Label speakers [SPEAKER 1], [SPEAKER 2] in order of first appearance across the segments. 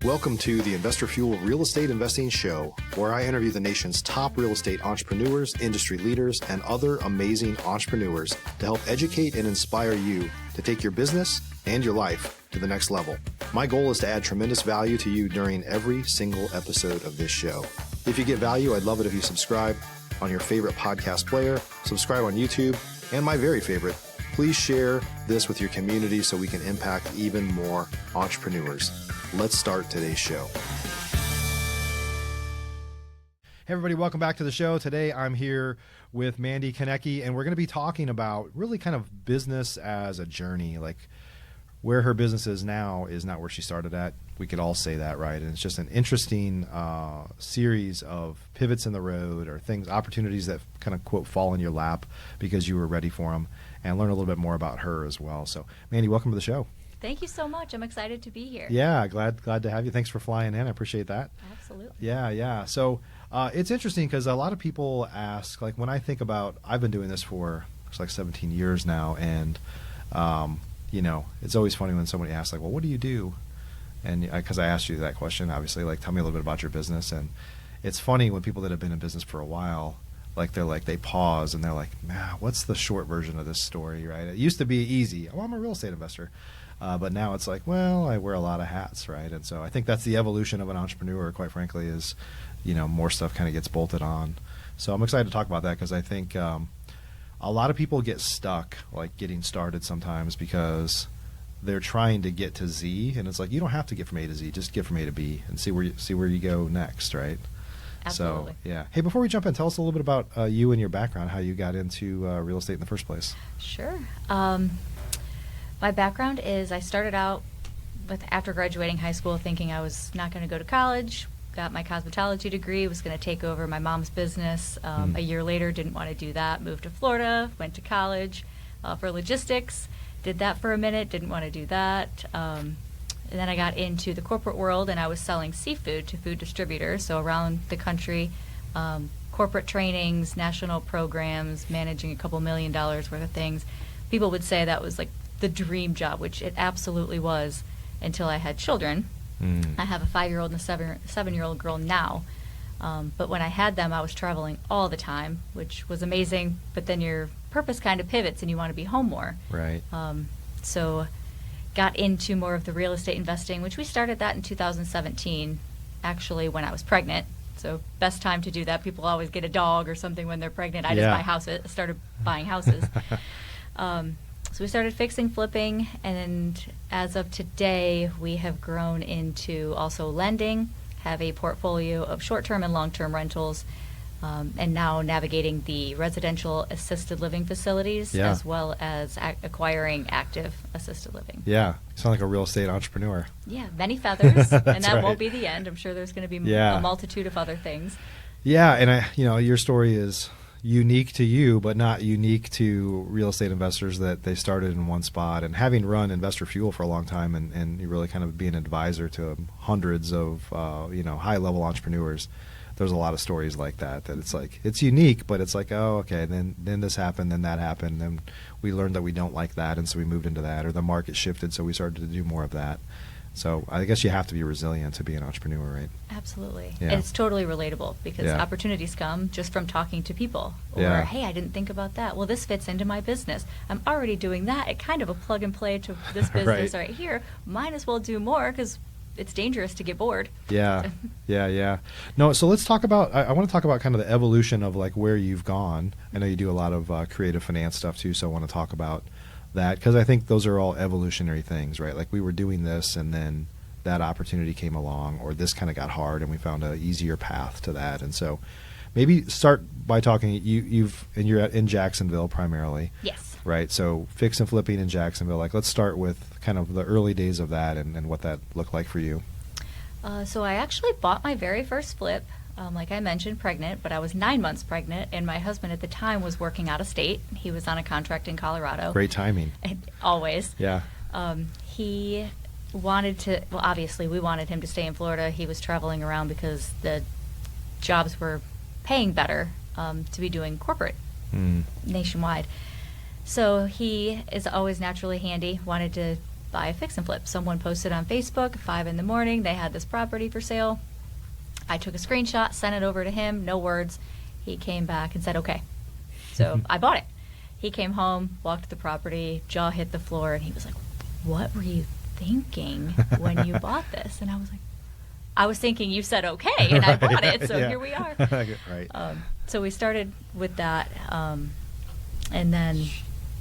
[SPEAKER 1] Welcome to the Investor Fuel Real Estate Investing Show, where I interview the nation's top real estate entrepreneurs, industry leaders, and other amazing entrepreneurs to help educate and inspire you to take your business and your life to the next level. My goal is to add tremendous value to you during every single episode of this show. If you get value, I'd love it if you subscribe on your favorite podcast player, subscribe on YouTube, and my very favorite, please share this with your community so we can impact even more entrepreneurs. Let's start today's show. Hey everybody, welcome back to the show. Today I'm here with Mandy Konecki, and we're going to be talking about really kind of business as a journey. Like where her business is now is not where she started at. We could all say that, right? And it's just an interesting series of pivots in the road or things, opportunities that kind of, quote, fall in your lap because you were ready for them, and learn a little bit more about her as well. So Mandy, welcome to the show.
[SPEAKER 2] Thank you so much. I'm excited to be here.
[SPEAKER 1] Yeah, glad to have you. Thanks for flying in. I appreciate that.
[SPEAKER 2] Absolutely.
[SPEAKER 1] Yeah. So it's interesting because a lot of people ask, like when I think about, I've been doing this for it's like 17 years now, and you know, it's always funny when somebody asks, like, well, what do you do? And because I asked you that question, obviously, like, tell me a little bit about your business. And it's funny when people that have been in business for a while, like they pause and they're like, man, what's the short version of this story, right? It used to be easy. Oh, I'm a real estate investor. But now it's like, well, I wear a lot of hats, right? And so I think that's the evolution of an entrepreneur, quite frankly, is, you know, more stuff kind of gets bolted on. So I'm excited to talk about that because I think a lot of people get stuck, like getting started sometimes because they're trying to get to Z, and it's like, you don't have to get from A to Z, just get from A to B and see where you go next, right?
[SPEAKER 2] Absolutely.
[SPEAKER 1] So, yeah. Hey, before we jump in, tell us a little bit about you and your background, how you got into real estate in the first place.
[SPEAKER 2] Sure. My background is I started out after graduating high school thinking I was not going to go to college, got my cosmetology degree, was going to take over my mom's business. A year later, didn't want to do that, moved to Florida, went to college for logistics, did that for a minute, didn't want to do that. And then I got into the corporate world, and I was selling seafood to food distributors, so around the country, corporate trainings, national programs, managing a couple $1 million worth of things. People would say that was like the dream job, which it absolutely was until I had children. I have a 5-year-old and a 7-year-old girl now. But when I had them, I was traveling all the time, which was amazing. But then your purpose kind of pivots and you want to be home more.
[SPEAKER 1] Right.
[SPEAKER 2] So got into more of the real estate investing, which we started that in 2017, actually when I was pregnant. So best time to do that. People always get a dog or something when they're pregnant. I just started buying houses. So we started fixing, flipping, and as of today, we have grown into also lending, have a portfolio of short-term and long-term rentals, and now navigating the residential assisted living facilities as well as acquiring active assisted living. Yeah,
[SPEAKER 1] you sound like a real estate entrepreneur.
[SPEAKER 2] Yeah, many feathers, and that
[SPEAKER 1] right.
[SPEAKER 2] won't be the end. I'm sure there's going to be a multitude of other things.
[SPEAKER 1] Yeah, and your story is unique to you, but not unique to real estate investors that they started in one spot. And having run Investor Fuel for a long time and you really kind of be an advisor to hundreds of high-level entrepreneurs, there's a lot of stories like that it's like, it's unique, but it's like, oh, okay, then this happened, then that happened, then we learned that we don't like that, and so we moved into that, or the market shifted, so we started to do more of that. So I guess you have to be resilient to be an entrepreneur, right?
[SPEAKER 2] Absolutely.
[SPEAKER 1] Yeah.
[SPEAKER 2] And it's totally relatable because opportunities come just from talking to people. Or, hey, I didn't think about that. Well, this fits into my business. I'm already doing that. It kind of a plug and play to this business right here. Might as well do more because it's dangerous to get bored.
[SPEAKER 1] Yeah. No, so let's talk about, I want to talk about kind of the evolution of like where you've gone. I know you do a lot of creative finance stuff too, so I want to talk about that because I think those are all evolutionary things, right? Like we were doing this and then that opportunity came along, or this kind of got hard and we found an easier path to that. And so maybe start by talking, you're in Jacksonville primarily.
[SPEAKER 2] Yes.
[SPEAKER 1] Right. So fix and flipping in Jacksonville, like let's start with kind of the early days of that and what that looked like for you.
[SPEAKER 2] So I actually bought my very first flip. Like I mentioned, pregnant, but I was 9 months pregnant, and my husband at the time was working out of state. He was on a contract in Colorado.
[SPEAKER 1] Great timing.
[SPEAKER 2] Always.
[SPEAKER 1] Yeah.
[SPEAKER 2] He wanted to, well, obviously we wanted him to stay in Florida. He was traveling around because the jobs were paying better to be doing corporate nationwide. So he is always naturally handy, wanted to buy a fix and flip. Someone posted on Facebook at 5 in the morning, they had this property for sale. I took a screenshot, sent it over to him, no words. He came back and said, okay. So I bought it. He came home, walked the property, jaw hit the floor, and he was like, what were you thinking when you bought this? And I was like, I was thinking you said okay, and I bought it, so here we are.
[SPEAKER 1] Right.
[SPEAKER 2] So we started with that, and then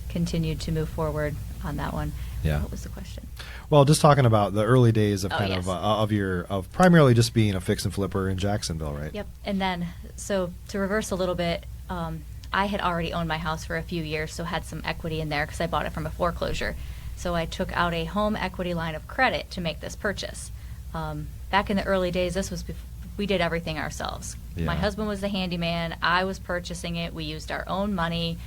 [SPEAKER 2] continued to move forward on that one.
[SPEAKER 1] Yeah.
[SPEAKER 2] What was the question?
[SPEAKER 1] Well, just talking about the early days of
[SPEAKER 2] Yes.
[SPEAKER 1] of primarily just being a fix and flipper in Jacksonville, right?
[SPEAKER 2] Yep. And then, so to reverse a little bit, I had already owned my house for a few years, so had some equity in there because I bought it from a foreclosure. So I took out a home equity line of credit to make this purchase. Back in the early days, we did everything ourselves.
[SPEAKER 1] Yeah.
[SPEAKER 2] My husband was the handyman. I was purchasing it. We used our own money.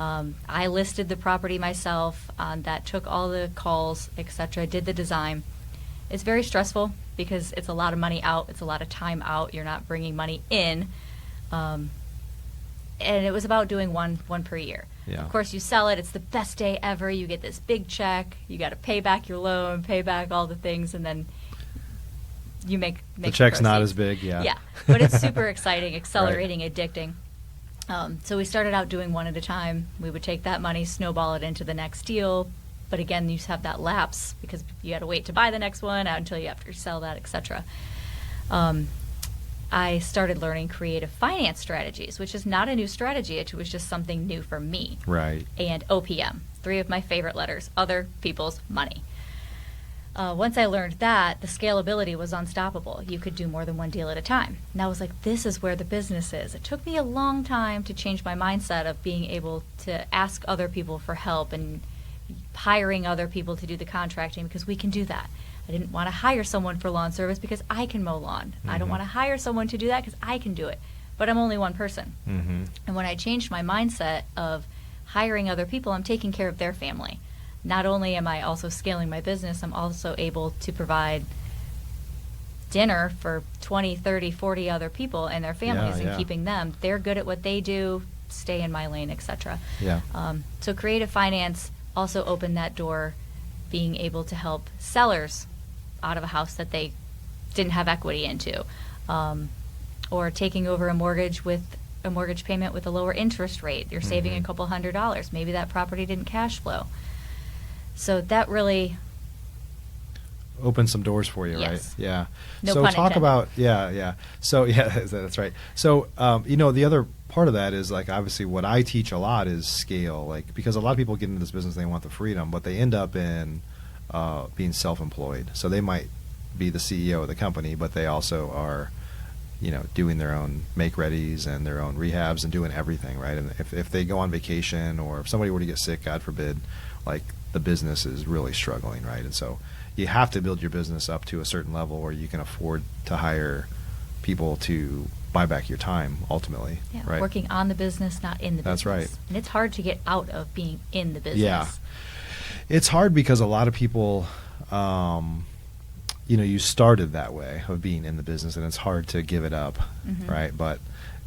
[SPEAKER 2] I listed the property myself. That took all the calls, etc. Did the design. It's very stressful because it's a lot of money out. It's a lot of time out. You're not bringing money in. And it was about doing one per year.
[SPEAKER 1] Yeah.
[SPEAKER 2] Of course, you sell it. It's the best day ever. You get this big check. You got to pay back your loan, pay back all the things, and then you make
[SPEAKER 1] the check's not
[SPEAKER 2] proceeds.
[SPEAKER 1] as big, yeah.
[SPEAKER 2] Yeah, but it's super exciting, accelerating, addicting. So we started out doing one at a time. We would take that money, snowball it into the next deal. But again, you have that lapse because you had to wait to buy the next one out until you have to sell that, etc. I started learning creative finance strategies, which is not a new strategy. It was just something new for me.
[SPEAKER 1] Right.
[SPEAKER 2] And OPM, 3 of my favorite letters, other people's money. Once I learned that, the scalability was unstoppable. You could do more than one deal at a time. And I was like, this is where the business is. It took me a long time to change my mindset of being able to ask other people for help and hiring other people to do the contracting because we can do that. I didn't want to hire someone for lawn service because I can mow lawn. I don't want to hire someone to do that because I can do it. But I'm only one person.
[SPEAKER 1] Mm-hmm.
[SPEAKER 2] And when I changed my mindset of hiring other people, I'm taking care of their family. Not only am I also scaling my business, I'm also able to provide dinner for 20, 30, 40 other people and their families and keeping them. They're good at what they do, stay in my lane, etc.
[SPEAKER 1] Yeah.
[SPEAKER 2] So creative finance also opened that door, being able to help sellers out of a house that they didn't have equity into, or taking over a mortgage payment with a lower interest rate. You're saving a couple $100. Maybe that property didn't cash flow. So that really
[SPEAKER 1] opened some doors for you,
[SPEAKER 2] Yes.
[SPEAKER 1] right? Yeah.
[SPEAKER 2] No
[SPEAKER 1] so
[SPEAKER 2] pun
[SPEAKER 1] talk
[SPEAKER 2] intended.
[SPEAKER 1] about yeah. So yeah, that's right. So the other part of that is like obviously what I teach a lot is scale, like because a lot of people get into this business, they want the freedom, but they end up in being self-employed. So they might be the CEO of the company, but they also are doing their own make-readies and their own rehabs and doing everything, right? And if they go on vacation or if somebody were to get sick, God forbid, like the business is really struggling, right? And so you have to build your business up to a certain level where you can afford to hire people to buy back your time ultimately,
[SPEAKER 2] Yeah,
[SPEAKER 1] right?
[SPEAKER 2] working on the business, not in the business.
[SPEAKER 1] That's right.
[SPEAKER 2] And it's hard to get out of being in the business.
[SPEAKER 1] Yeah. It's hard because a lot of people, you started that way of being in the business and it's hard to give it up, right? But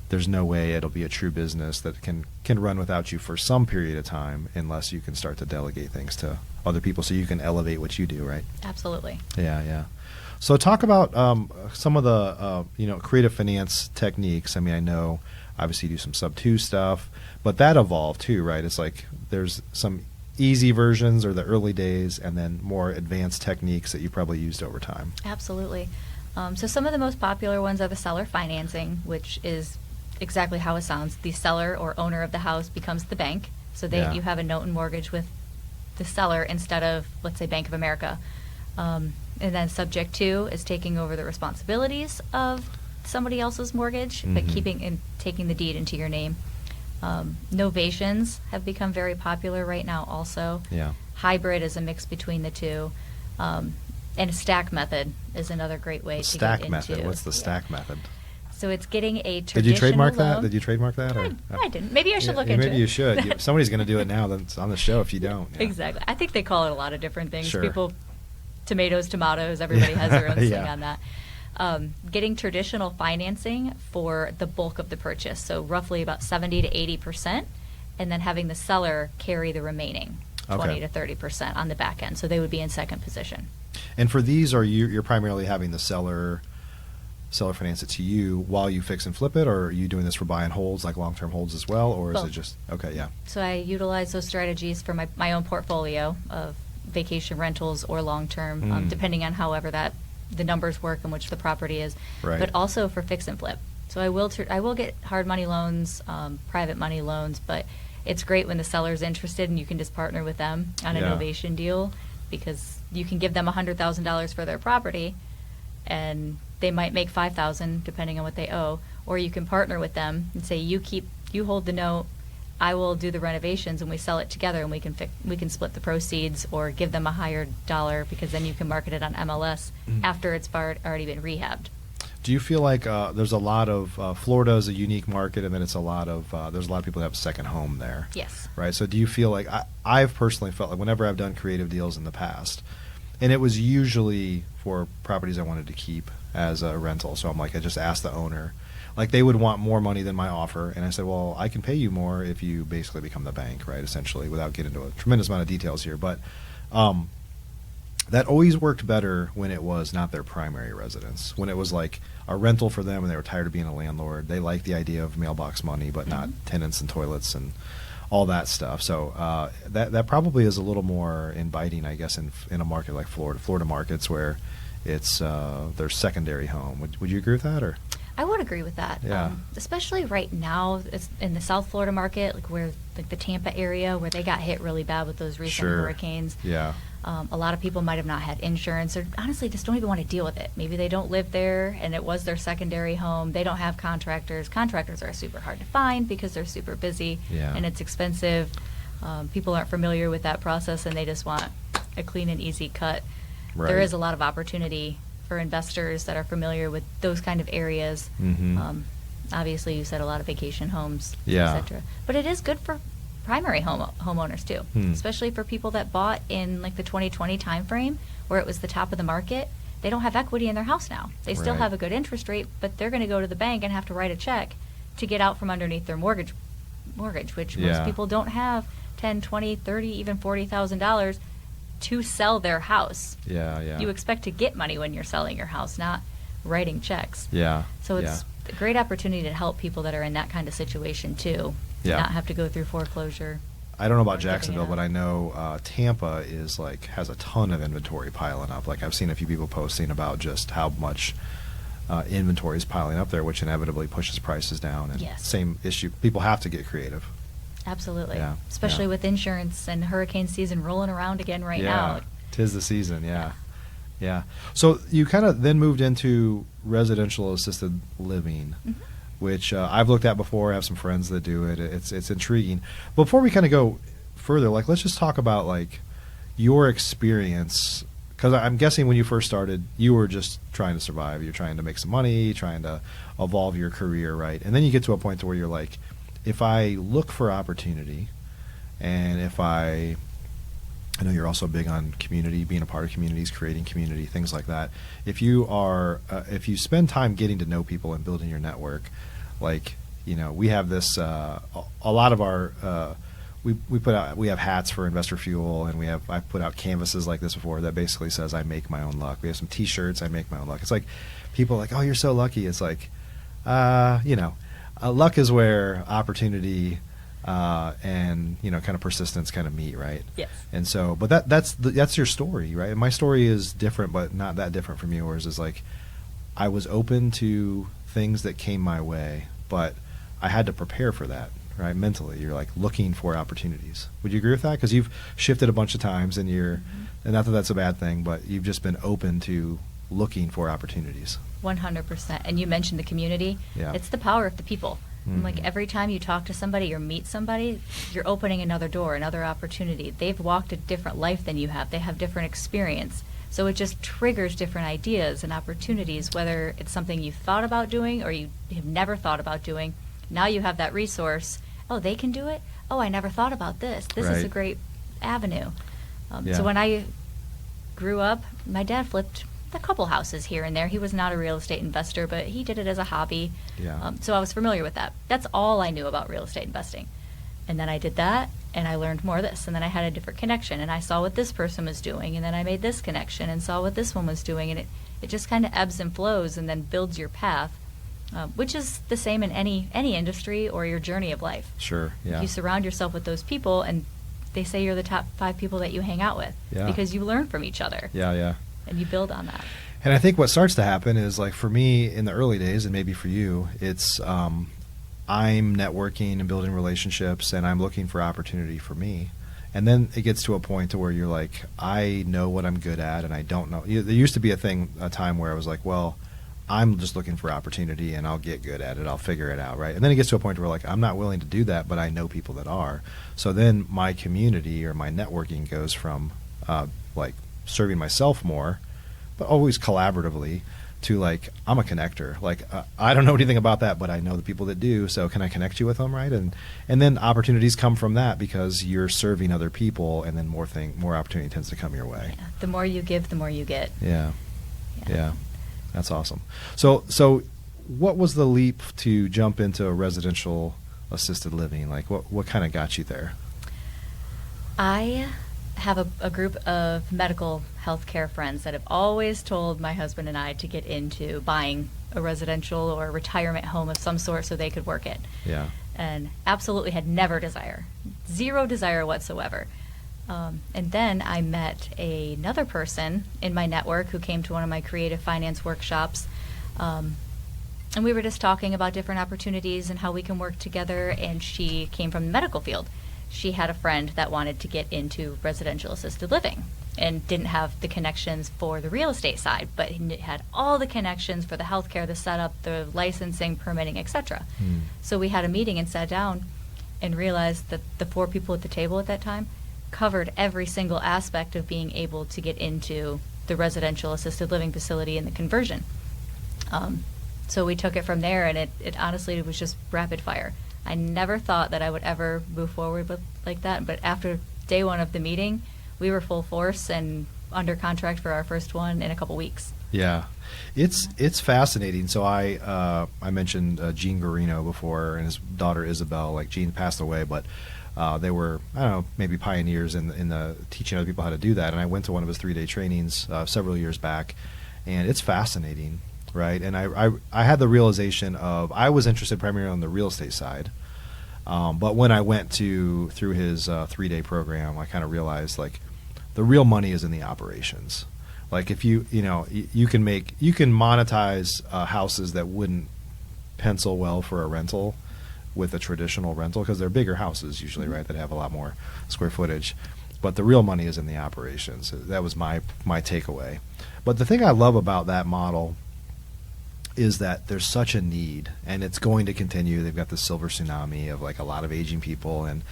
[SPEAKER 1] there's no way it'll be a true business that can run without you for some period of time unless you can start to delegate things to other people so you can elevate what you do, right?
[SPEAKER 2] Absolutely.
[SPEAKER 1] Yeah. So talk about some of the creative finance techniques. I mean, I know obviously you do some sub-2 stuff, but that evolved too, right? It's like there's some easy versions or the early days and then more advanced techniques that you probably used over time.
[SPEAKER 2] Absolutely. So some of the most popular ones are the seller financing, which is exactly how it sounds. The seller or owner of the house becomes the bank. So you have a note and mortgage with the seller instead of, let's say, Bank of America. And then subject to is taking over the responsibilities of somebody else's mortgage, but taking the deed into your name. Novations have become very popular right now also.
[SPEAKER 1] Yeah.
[SPEAKER 2] Hybrid is a mix between the two. And a stack method is another great way to get into.
[SPEAKER 1] Stack method. What's the stack method?
[SPEAKER 2] So it's getting a traditional
[SPEAKER 1] Did you trademark
[SPEAKER 2] loan.
[SPEAKER 1] that? Did you trademark that? Or?
[SPEAKER 2] I didn't. Maybe I should look into it.
[SPEAKER 1] Maybe you should. Somebody's going to do it now that's on the show if you don't. Yeah.
[SPEAKER 2] Exactly. I think they call it a lot of different things.
[SPEAKER 1] Sure.
[SPEAKER 2] People, tomatoes, everybody has their own thing
[SPEAKER 1] Yeah.
[SPEAKER 2] on that. Getting traditional financing for the bulk of the purchase, so roughly about 70 to 80%, and then having the seller carry the remaining. 20
[SPEAKER 1] Okay.
[SPEAKER 2] to 30% on the back end. So they would be in second position.
[SPEAKER 1] And for these, you're primarily having the seller finance it to you while you fix and flip it, or are you doing this for buy and holds, like long-term holds as well, or is
[SPEAKER 2] Both.
[SPEAKER 1] it just okay? Yeah.
[SPEAKER 2] So I utilize those strategies for my own portfolio of vacation rentals or long-term, depending on however the numbers work and which the property is,
[SPEAKER 1] Right.
[SPEAKER 2] but also for fix and flip. So I will get hard money loans, private money loans, but it's great when the seller's interested and you can just partner with them on a
[SPEAKER 1] Yeah.
[SPEAKER 2] novation deal, because you can give them $100,000 for their property and they might make $5,000 depending on what they owe, or you can partner with them and say you hold the note, I will do the renovations, and we sell it together, and we can split the proceeds or give them a higher dollar, because then you can market it on MLS after it's already been rehabbed.
[SPEAKER 1] Do you feel like there's a lot of Florida is a unique market, and then there's a lot of people that have a second home there?
[SPEAKER 2] Yes.
[SPEAKER 1] Right. So do you feel like I've personally felt like whenever I've done creative deals in the past, and it was usually for properties I wanted to keep as a rental. So I'm like, I just asked the owner, like they would want more money than my offer, and I said, well, I can pay you more if you basically become the bank, right? Essentially, without getting into a tremendous amount of details here, but that always worked better when it was not their primary residence. When it was like a rental for them and they were tired of being a landlord. They liked the idea of mailbox money, but not tenants and toilets and all that stuff. So that probably is a little more inviting, I guess, in a market like Florida markets where it's their secondary home. Would you agree with that, or?
[SPEAKER 2] I would agree with that.
[SPEAKER 1] Yeah.
[SPEAKER 2] Especially right now, it's in the South Florida market, like the Tampa area, where they got hit really bad with those recent hurricanes.
[SPEAKER 1] Yeah.
[SPEAKER 2] A lot of people might have not had insurance, or honestly just don't even want to deal with it. Maybe they don't live there and it was their secondary home. They don't have contractors. Contractors are super hard to find because they're super busy and it's expensive. People aren't familiar with that process and they just want a clean and easy cut.
[SPEAKER 1] Right.
[SPEAKER 2] There is a lot of opportunity for investors that are familiar with those kind of areas. Obviously, you said a lot of vacation homes, etc. But it is good for primary homeowners too, especially for people that bought in like the 2020 timeframe where it was the top of the market. They don't have equity in their house now. They still have a good interest rate, but they're going to go to the bank and have to write a check to get out from underneath their mortgage, which most people don't have $10, $20, $30, even $40,000 to sell their house. You expect to get money when you're selling your house, not writing checks. So it's a great opportunity to help people that are in that kind of situation too. Not have to go through foreclosure.
[SPEAKER 1] I don't know about Jacksonville, but I know Tampa has a ton of inventory piling up. Like I've seen a few people posting about just how much inventory is piling up there, which inevitably pushes prices down. And same issue. People have to get creative.
[SPEAKER 2] Absolutely. Especially with insurance and hurricane season rolling around again right now.
[SPEAKER 1] 'Tis the season. Yeah. So you kind of then moved into residential assisted living. Which I've looked at before. I have some friends that do it. It's intriguing. Before we kind of go further, like let's just talk about like your experience, because I'm guessing when you first started, you were just trying to survive. You're trying to make some money, trying to evolve your career, right? And then you get to a point to where you're like, if I look for opportunity, and if I know you're also big on community, being a part of communities, creating community, things like that. If you spend time getting to know people and building your network, like, we have this, a lot of our, we have hats for Investor Fuel, and I've put out canvases like this before that basically says, I make my own luck. We have some t-shirts, I make my own luck. It's like, people are like, oh, you're so lucky. It's like, luck is where opportunity, and kind of persistence kind of meet, right?
[SPEAKER 2] Yes.
[SPEAKER 1] And so, but that's your story, right? And my story is different, but not that different from yours. Is like, I was open to things that came my way, but I had to prepare for that, right? Mentally, you're like looking for opportunities. Would you agree with that? Because you've shifted a bunch of times, and and not that that's a bad thing, but you've just been open to looking for opportunities.
[SPEAKER 2] 100%. And you mentioned the community. It's the power of the people. Like every time you talk to somebody or meet somebody, you're opening another door, another opportunity. They've walked a different life than you have. They have different experience. So it just triggers different ideas and opportunities, whether it's something you've thought about doing or you have never thought about doing. Now you have that resource. Oh, they can do it? Oh, I never thought about this. This is a great avenue. So when I grew up, my dad flipped a couple houses here and there. He was not a real estate investor, but he did it as a hobby. So I was familiar with that. That's all I knew about real estate investing. And then I did that, and I learned more of this, and then I had a different connection, and I saw what this person was doing, and then I made this connection and saw what this one was doing, and it just kind of ebbs and flows and then builds your path, which is the same in any industry or your journey of life.
[SPEAKER 1] Sure, yeah.
[SPEAKER 2] You surround yourself with those people, and they say you're the top 5 people that you hang out with
[SPEAKER 1] Yeah.
[SPEAKER 2] because you learn from each other.
[SPEAKER 1] Yeah, yeah.
[SPEAKER 2] And you build on that.
[SPEAKER 1] And I think what starts to happen is, like, for me in the early days, and maybe for you, it's I'm networking and building relationships, and I'm looking for opportunity for me. And then it gets to a point to where you're like, I know what I'm good at, and I don't know. There used to be a time where I was like, well, I'm just looking for opportunity, and I'll get good at it. I'll figure it out, right? And then it gets to a point where, like, I'm not willing to do that, but I know people that are. So then my community or my networking goes from, like, serving myself more, but always collaboratively, to, like, I'm a connector. Like, I don't know anything about that, but I know the people that do, so can I connect you with them, right? And then opportunities come from that because you're serving other people, and then more opportunity tends to come your way.
[SPEAKER 2] Yeah. The more you give, the more you get.
[SPEAKER 1] Yeah. That's awesome. So what was the leap to jump into a residential assisted living? Like, what kind of got you there?
[SPEAKER 2] I have a group of medical healthcare friends that have always told my husband and I to get into buying a residential or a retirement home of some sort so they could work it.
[SPEAKER 1] Yeah.
[SPEAKER 2] And absolutely had zero desire whatsoever. And then I met another person in my network who came to one of my creative finance workshops. And we were just talking about different opportunities and how we can work together. And she came from the medical field. She had a friend that wanted to get into residential assisted living and didn't have the connections for the real estate side, but had all the connections for the healthcare, the setup, the licensing, permitting, etc. So we had a meeting and sat down and realized that the 4 people at the table at that time covered every single aspect of being able to get into the residential assisted living facility and the conversion. So we took it from there, and it honestly was just rapid fire. I never thought that I would ever move forward with like that, but after day 1 of the meeting, we were full force and under contract for our first one in a couple weeks.
[SPEAKER 1] Yeah, it's fascinating. So I mentioned Gene Guarino before, and his daughter Isabel. Like, Gene passed away, but they were, I don't know, maybe pioneers in the teaching other people how to do that. And I went to one of his 3-day trainings several years back, and it's fascinating. Right, and I had the realization of I was interested primarily on the real estate side, but when I went through his 3-day program, I kind of realized, like, the real money is in the operations. Like, if you can monetize houses that wouldn't pencil well for a rental with a traditional rental, because they're bigger houses usually, right, that have a lot more square footage. But the real money is in the operations. That was my takeaway. But the thing I love about that model is that there's such a need, and it's going to continue. They've got the silver tsunami of, like, a lot of aging people, and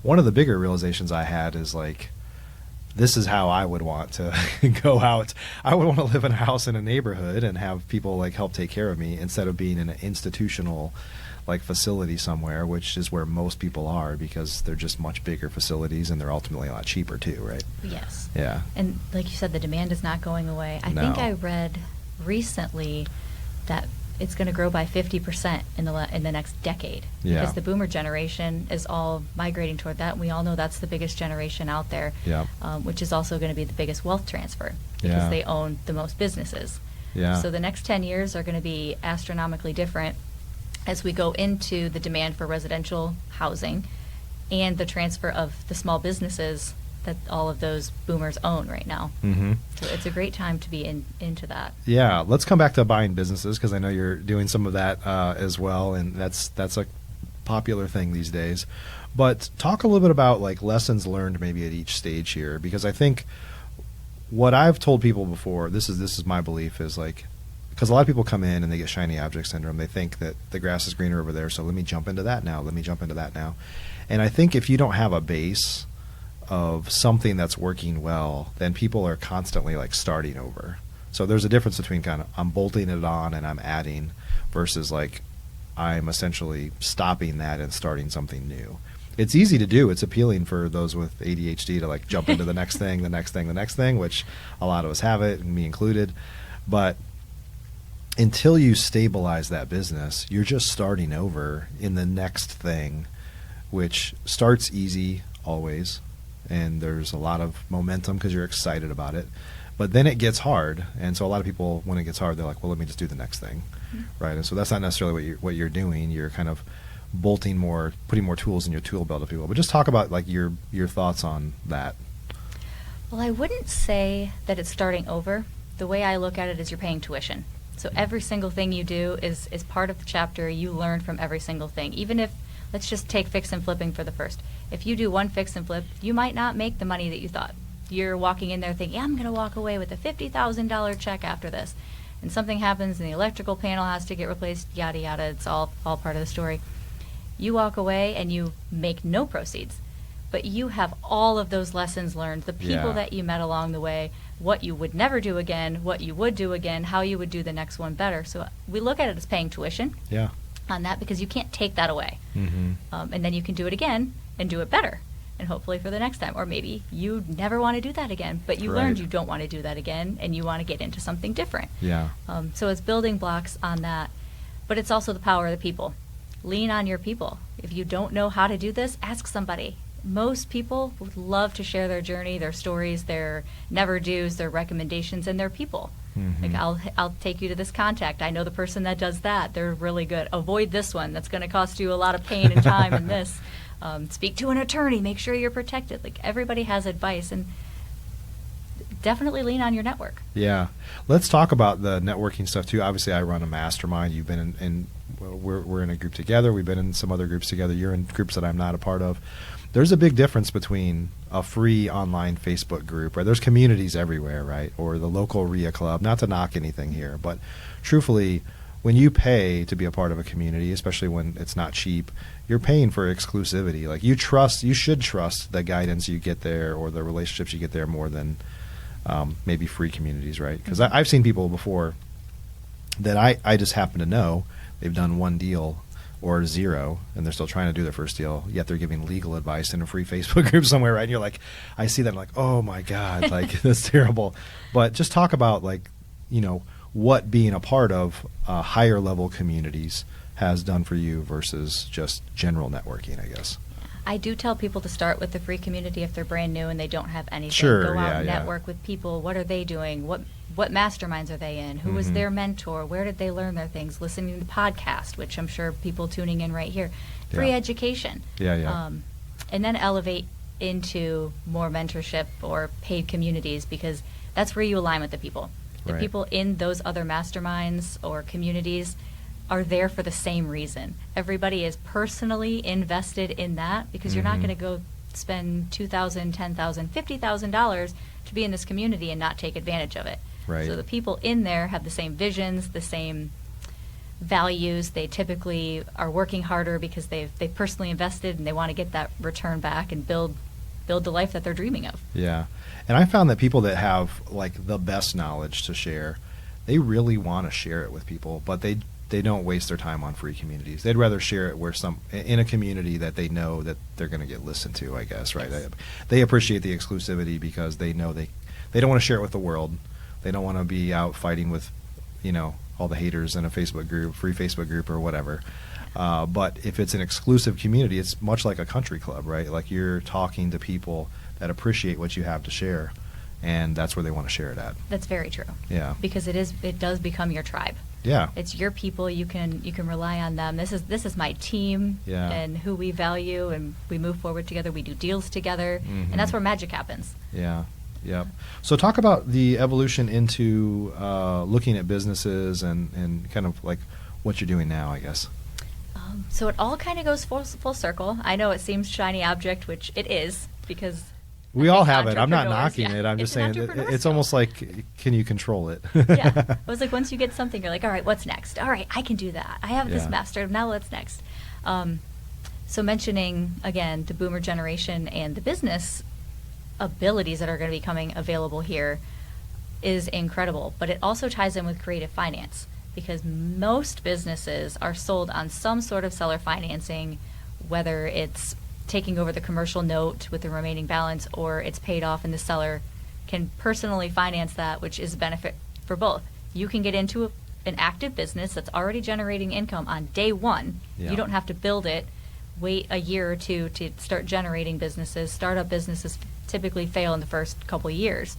[SPEAKER 1] one of the bigger realizations I had is, like, this is how I would want to go out. I would want to live in a house in a neighborhood and have people, like, help take care of me instead of being in an institutional, like, facility somewhere, which is where most people are, because they're just much bigger facilities and they're ultimately a lot cheaper too, right? Yes. Yeah.
[SPEAKER 2] And like you said, the demand is not going away. I think I read recently that it's going to grow by 50% in the next decade, because the boomer generation is all migrating toward that, and we all know that's the biggest generation out there, which is also going to be the biggest wealth transfer, because they own the most businesses. So the next 10 years are going to be astronomically different as we go into the demand for residential housing and the transfer of the small businesses that all of those boomers own right now. Mm-hmm. So it's a great time to be into that. Yeah,
[SPEAKER 1] let's come back to buying businesses, because I know you're doing some of that as well, and that's a popular thing these days. But talk a little bit about, like, lessons learned maybe at each stage here, because I think what I've told people before, this is my belief, is, like, because a lot of people come in and they get shiny object syndrome. They think that the grass is greener over there, so let me jump into that now. And I think if you don't have a base of something that's working well, then people are constantly, like, starting over. So there's a difference between kind of I'm bolting it on and I'm adding versus, like, I'm essentially stopping that and starting something new. It's easy to do. It's appealing for those with ADHD to, like, jump into the next thing, which a lot of us have it, and me included. But until you stabilize that business, you're just starting over in the next thing, which starts easy, always, and there's a lot of momentum because you're excited about it. But then it gets hard, and so a lot of people, when it gets hard, they're like, well, let me just do the next thing, right? And so that's not necessarily what you're doing. You're kind of putting more tools in your tool belt of people. But just talk about like your thoughts on that.
[SPEAKER 2] Well, I wouldn't say that it's starting over. The way I look at it is you're paying tuition. So every single thing you do is part of the chapter. You learn from every single thing. Even if, let's just take fix and flipping for the first. If you do one fix and flip, you might not make the money that you thought. You're walking in there thinking, yeah, I'm going to walk away with a $50,000 check after this. And something happens and the electrical panel has to get replaced, yada, yada. It's all part of the story. You walk away and you make no proceeds. But you have all of those lessons learned, the people that you met along the way, what you would never do again, what you would do again, how you would do the next one better. So we look at it as paying tuition on that because you can't take that away. And then you can do it again and do it better. And hopefully for the next time. Or maybe you never want to do that again, but you learned you don't want to do that again and you want to get into something different. So it's building blocks on that. But it's also the power of the people. Lean on your people. If you don't know how to do this, ask somebody. Most people would love to share their journey, their stories, their never-dos, their recommendations, and their people. Like, I'll take you to this contact. I know the person that does that. They're really good. Avoid this one. That's going to cost you a lot of pain and time and this. Speak to an attorney. Make sure you're protected. Like, everybody has advice, and definitely lean on your network. Yeah.
[SPEAKER 1] Let's talk about the networking stuff, too. Obviously, I run a mastermind. You've been in we're in a group together. We've been in some other groups together. You're in groups that I'm not a part of. There's a big difference between a free online Facebook group, right? There's communities everywhere, right? Or the local RIA club, not to knock anything here, but truthfully, when you pay to be a part of a community, especially when it's not cheap, you're paying for exclusivity. Like, you should trust the guidance you get there or the relationships you get there more than maybe free communities, right? Because I've seen people before that I just happen to know they've done one deal or zero, and they're still trying to do their first deal, yet they're giving legal advice in a free Facebook group somewhere, right? And you're like, I see that, I'm like, oh my God, like, that's terrible. But just talk about, like, you know, what being a part of higher level communities has done for you versus just general networking, I guess.
[SPEAKER 2] I do tell people to start with the free community if they're brand new and they don't have anything.
[SPEAKER 1] Sure,
[SPEAKER 2] Go out and network with people. What are they doing? What masterminds are they in? Who was their mentor? Where did they learn their things? Listening to podcasts, which I'm sure people tuning in right here. Free education. And then elevate into more mentorship or paid communities, because that's where you align with the people. The people in those other masterminds or communities are there for the same reason. Everybody is personally invested in that, because you're not going to go spend $2,000, $10,000, $50,000 to be in this community and not take advantage of it. So the people in there have the same visions, the same values. They typically are working harder because they've personally invested and they want to get that return back and build the life that they're dreaming of. Yeah.
[SPEAKER 1] And I found that people that have, like, the best knowledge to share, they really want to share it with people, but they don't waste their time on free communities. They'd rather share it in a community that they know that they're going to get listened to, I guess, right? Yes. They appreciate the exclusivity because they know they don't want to share it with the world. They don't want to be out fighting with, you know, all the haters in a Facebook group, free Facebook group or whatever. But if it's an exclusive community, it's much like a country club, right? Like, you're talking to people that appreciate what you have to share, and that's where they want to share it at.
[SPEAKER 2] That's very true.
[SPEAKER 1] Yeah.
[SPEAKER 2] Because it does become your tribe. Yeah. It's your people. You can rely on them. This is my team and who we value, and we move forward together. We do deals together, and that's where magic happens. Yeah. Yeah. So talk about the evolution into looking at businesses and kind of like what you're doing now, I guess. So it all kind of goes full circle. I know it seems shiny object, which it is, because
[SPEAKER 1] we all have it. I'm not knocking it. I'm just saying it's almost like, can you control it?
[SPEAKER 2] It was like, once you get something, you're like, all right, what's next? All right, I can do that. I have this mastered. Now what's next? So mentioning, again, the boomer generation and the business abilities that are going to be coming available here is incredible. But it also ties in with creative finance, because most businesses are sold on some sort of seller financing, whether it's taking over the commercial note with the remaining balance, or it's paid off and the seller can personally finance that, which is a benefit for both. You can get into an active business that's already generating income on day one. You don't have to build it wait a year or two to start generating businesses. Startup businesses typically fail in the first couple of years.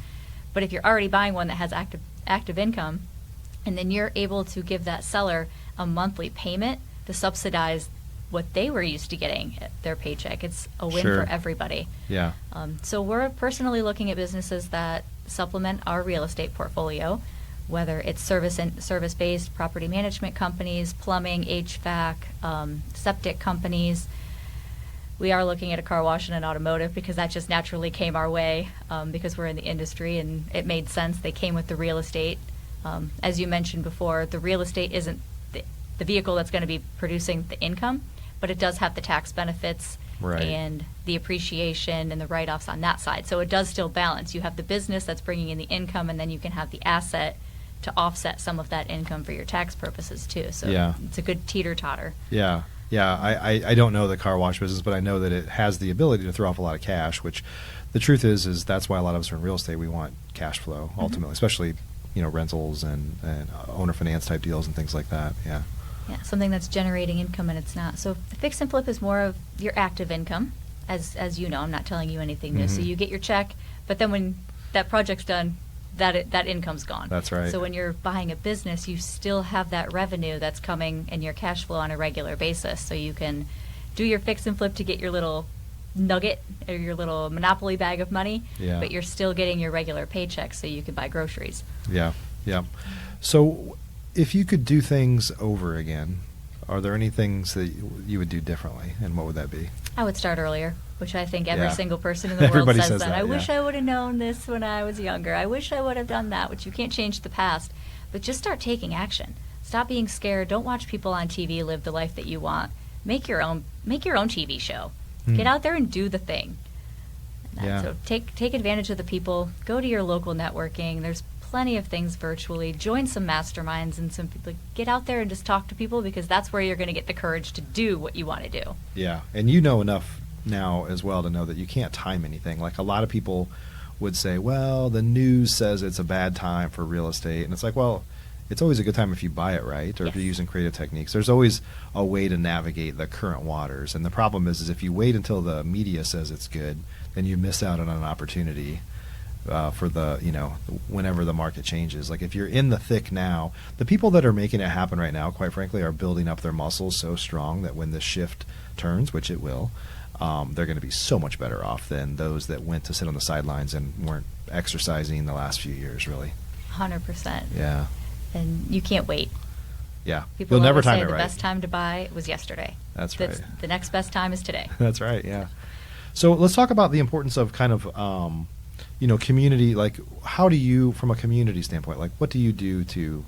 [SPEAKER 2] But if you're already buying one that has active income, and then you're able to give that seller a monthly payment to subsidize what they were used to getting at their paycheck, it's a win
[SPEAKER 1] Sure.
[SPEAKER 2] for everybody.
[SPEAKER 1] Yeah.
[SPEAKER 2] So we're personally looking at businesses that supplement our real estate portfolio, whether it's service-based property management companies, plumbing, HVAC, septic companies. We are looking at a car wash and an automotive because that just naturally came our way because we're in the industry and it made sense. They came with the real estate. As you mentioned before, the real estate isn't the vehicle that's going to be producing the income, but it does have the tax benefits
[SPEAKER 1] Right.
[SPEAKER 2] and the appreciation and the write-offs on that side. So it does still balance. You have the business that's bringing in the income, and then you can have the asset to offset some of that income for your tax purposes too. So
[SPEAKER 1] Yeah.
[SPEAKER 2] it's a good teeter-totter.
[SPEAKER 1] Yeah. Yeah. I don't know the car wash business, but I know that it has the ability to throw off a lot of cash, which the truth is that's why a lot of us are in real estate. We want cash flow ultimately, especially, rentals and owner finance type deals and things like that. Yeah.
[SPEAKER 2] Yeah, something that's generating income and it's not. So the fix and flip is more of your active income, as you know. I'm not telling you anything new. So you get your check, but then when that project's done, that income's gone.
[SPEAKER 1] That's right.
[SPEAKER 2] So when you're buying a business, you still have that revenue that's coming in your cash flow on a regular basis. So you can do your fix and flip to get your little nugget or your little Monopoly bag of money,
[SPEAKER 1] Yeah.
[SPEAKER 2] but you're still getting your regular paycheck so you can buy groceries.
[SPEAKER 1] Yeah. Yeah. So if you could do things over again, are there any things that you would do differently, and what would that be?
[SPEAKER 2] I would start earlier, which I think every
[SPEAKER 1] Yeah.
[SPEAKER 2] single person in the world
[SPEAKER 1] Everybody
[SPEAKER 2] says
[SPEAKER 1] says
[SPEAKER 2] that.
[SPEAKER 1] that,
[SPEAKER 2] I
[SPEAKER 1] yeah.
[SPEAKER 2] wish I would have known this when I was younger. I wish I would have done that, which you can't change the past. But just start taking action. Stop being scared. Don't watch people on TV live the life that you want. Make your own TV show. Get out there and do the thing.
[SPEAKER 1] Yeah.
[SPEAKER 2] So take advantage of the people. Go to your local networking. There's plenty of things virtually. Join some masterminds and some people. Get out there and just talk to people because that's where you're going to get the courage to do what you want to do.
[SPEAKER 1] Yeah, and you know enough now as well to know that you can't time anything. Like a lot of people would say, well, the news says it's a bad time for real estate. And it's like, well, it's always a good time if you buy it right or if you're using creative techniques. There's always a way to navigate the current waters. And the problem is if you wait until the media says it's good, then you miss out on an opportunity for the, whenever the market changes. Like if you're in the thick now, the people that are making it happen right now, quite frankly, are building up their muscles so strong that when the shift turns, which it will, they're going to be so much better off than those that went to sit on the sidelines and weren't exercising the last few years, really.
[SPEAKER 2] 100%.
[SPEAKER 1] Yeah.
[SPEAKER 2] And you can't wait.
[SPEAKER 1] Yeah.
[SPEAKER 2] People
[SPEAKER 1] You'll never
[SPEAKER 2] always
[SPEAKER 1] time
[SPEAKER 2] say
[SPEAKER 1] it
[SPEAKER 2] the
[SPEAKER 1] right.
[SPEAKER 2] best time to buy was yesterday.
[SPEAKER 1] That's right.
[SPEAKER 2] The next best time is today.
[SPEAKER 1] That's right. Yeah. So let's talk about the importance of kind of, community. Like, how do you, from a community standpoint, like, what do you do to?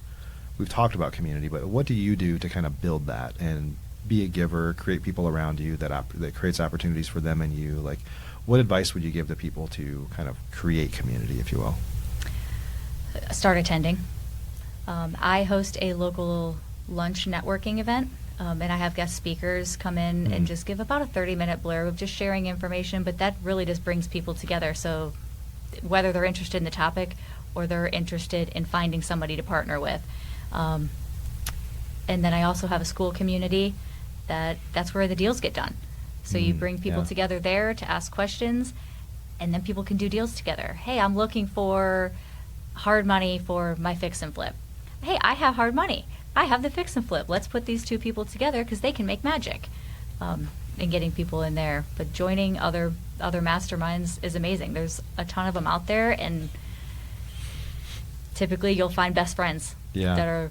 [SPEAKER 1] We've talked about community, but what do you do to kind of build that and be a giver, create people around you that creates opportunities for them and you? Like, what advice would you give to people to kind of create community, if you will?
[SPEAKER 2] Start attending. I host a local lunch networking event, and I have guest speakers come in and just give about a 30-minute blurb of just sharing information, but that really just brings people together. So whether they're interested in the topic or they're interested in finding somebody to partner with. And then I also have a school community that's where the deals get done. So you bring people together there to ask questions, and then people can do deals together. Hey, I'm looking for hard money for my fix and flip. Hey, I have hard money. I have the fix and flip. Let's put these two people together because they can make magic. And getting people in there. But joining other masterminds is amazing. There's a ton of them out there, and typically you'll find best friends that are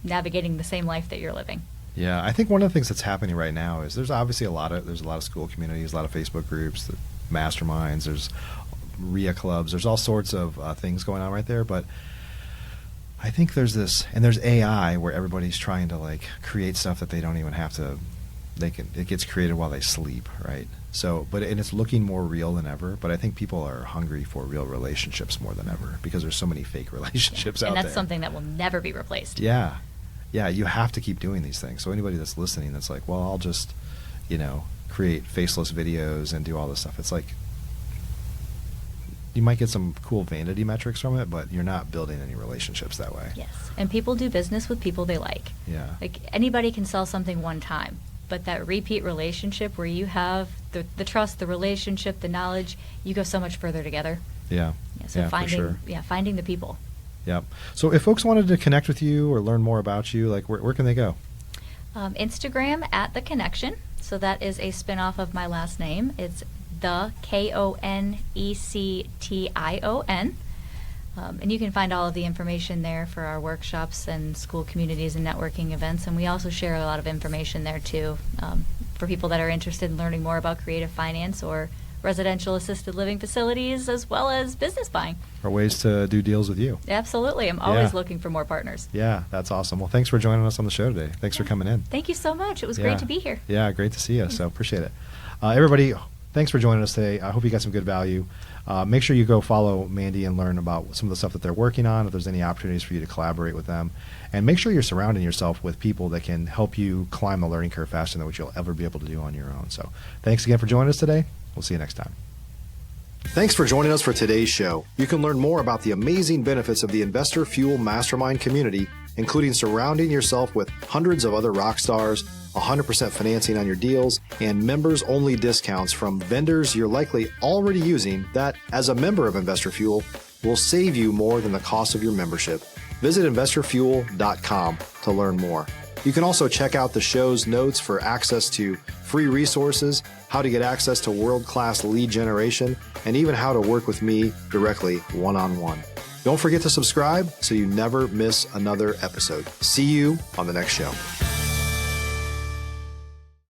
[SPEAKER 2] navigating the same life that you're living.
[SPEAKER 1] Yeah, I think one of the things that's happening right now is there's obviously a lot of school communities, a lot of Facebook groups, masterminds, there's RIA clubs, there's all sorts of things going on right there. But I think there's AI where everybody's trying to like create stuff that they don't even have to. It gets created while they sleep, right? So, and it's looking more real than ever. But I think people are hungry for real relationships more than ever because there's so many fake relationships out there.
[SPEAKER 2] And that's something that will never be replaced.
[SPEAKER 1] Yeah. Yeah, you have to keep doing these things. So anybody that's listening that's like, well, I'll just, create faceless videos and do all this stuff. It's like, you might get some cool vanity metrics from it, but you're not building any relationships that way.
[SPEAKER 2] Yes. And people do business with people they like.
[SPEAKER 1] Yeah.
[SPEAKER 2] Like anybody can sell something one time, but that repeat relationship where you have the trust, the relationship, the knowledge, you go so much further together.
[SPEAKER 1] Yeah.
[SPEAKER 2] So finding,
[SPEAKER 1] for sure.
[SPEAKER 2] Finding the people.
[SPEAKER 1] Yep. So if folks wanted to connect with you or learn more about you, like where can they go?
[SPEAKER 2] Instagram @The Connection. So that is a spinoff of my last name. It's the KONECTION. And you can find all of the information there for our workshops and school communities and networking events. And we also share a lot of information there too for people that are interested in learning more about creative finance or residential assisted living facilities, as well as business buying.
[SPEAKER 1] Or ways to do deals with you.
[SPEAKER 2] Absolutely. I'm always looking for more partners.
[SPEAKER 1] Yeah, that's awesome. Well, thanks for joining us on the show today. Thanks for coming in.
[SPEAKER 2] Thank you so much. It was great to be here.
[SPEAKER 1] Yeah, great to see you. So appreciate it. Everybody, thanks for joining us today. I hope you got some good value. Make sure you go follow Mandy and learn about some of the stuff that they're working on, if there's any opportunities for you to collaborate with them. And make sure you're surrounding yourself with people that can help you climb the learning curve faster than what you'll ever be able to do on your own. So thanks again for joining us today. We'll see you next time. Thanks for joining us for today's show. You can learn more about the amazing benefits of the Investor Fuel Mastermind community, including surrounding yourself with hundreds of other rock stars, 100% financing on your deals, and members-only discounts from vendors you're likely already using that, as a member of Investor Fuel, will save you more than the cost of your membership. Visit investorfuel.com to learn more. You can also check out the show's notes for access to free resources, how to get access to world-class lead generation, and even how to work with me directly one-on-one. Don't forget to subscribe so you never miss another episode. See you on the next show.